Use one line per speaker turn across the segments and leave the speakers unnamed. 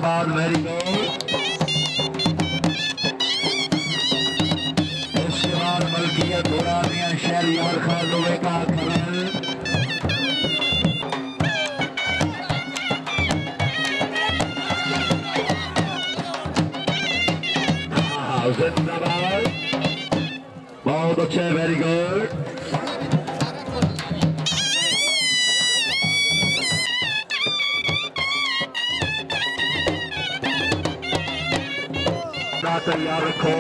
जिंदाबाद very good. इसके बाद मलकियत घोड़ा मियां शहरियार खान लोहे का खरल। जिंदाबाद, बहुत अच्छे, वेरी गुड। तैयार रखो।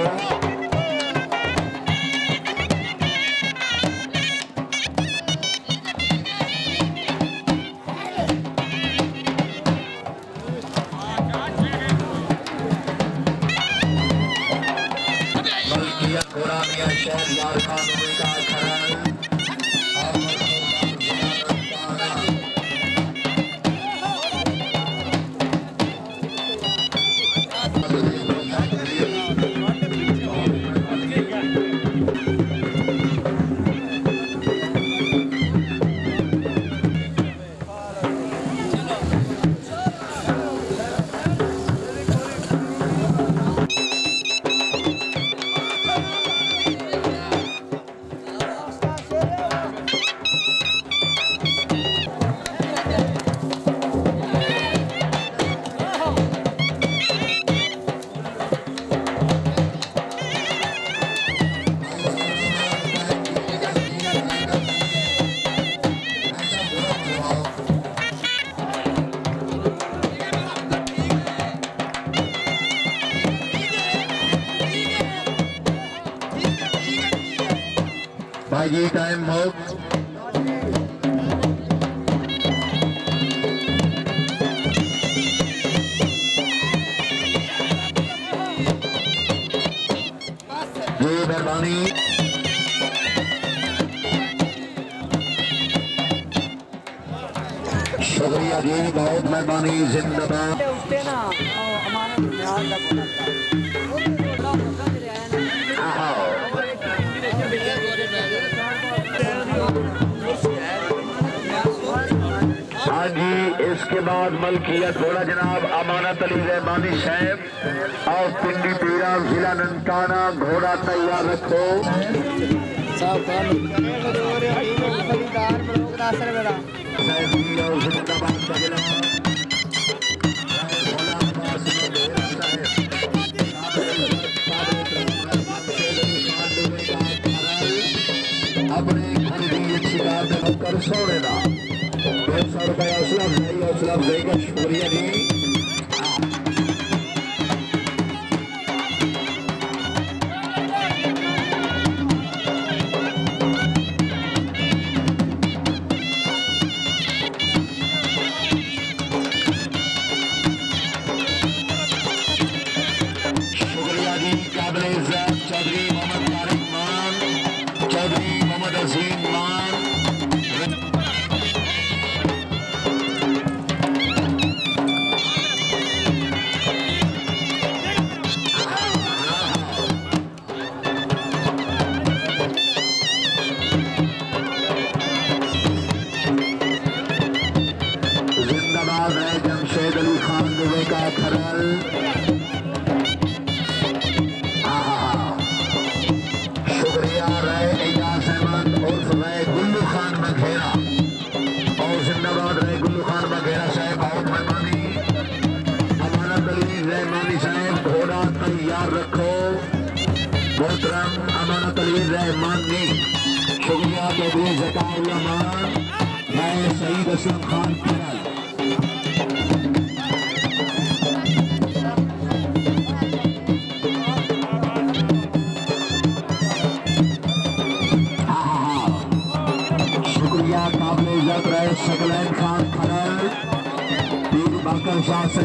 मलकियत घोड़ा मियां शहरियार खान लोहे का खरल। भाई जी टाइम हो। जी मेहरबानी। शुक्रिया जी, बहुत मेहरबानी, जिंदाबाद। हाँ जी, इसके बाद मलकियत घोड़ा जनाब अमानत अली रहमानी साहब और पिंडी पीरा जिला ननकाना। घोड़ा तैयार रखो। अपने कर सोने का 200 रुपया हौसला अफजाई का शुक्रिया जी। शुक्रिया जी। काबिल इज्जत चौधरी मोहम्मद तारिक मान, चौधरी मोहम्मद अजीम मान। जिंदाबाद है जमशेद अली खान लोहे का खरल। शुक्रिया रहे एजाज अहमद उर्फ रहे गुल्लू खान बघेरा। और जिंदाबाद रहे गुल्लू खान बघेरा साहब, बहुत मेहरबानी। अमानत अली रहमानी साहब, घोड़ा तैयार रखो। मोहतरम अमानत अली रहमानी, शुक्रिया चौधरी ज़काउल्लाह मान, मैं सईद असलम खान खरल। काबिल इज्जत रहे सकलैन खान खरल, पीर बाकर शाह से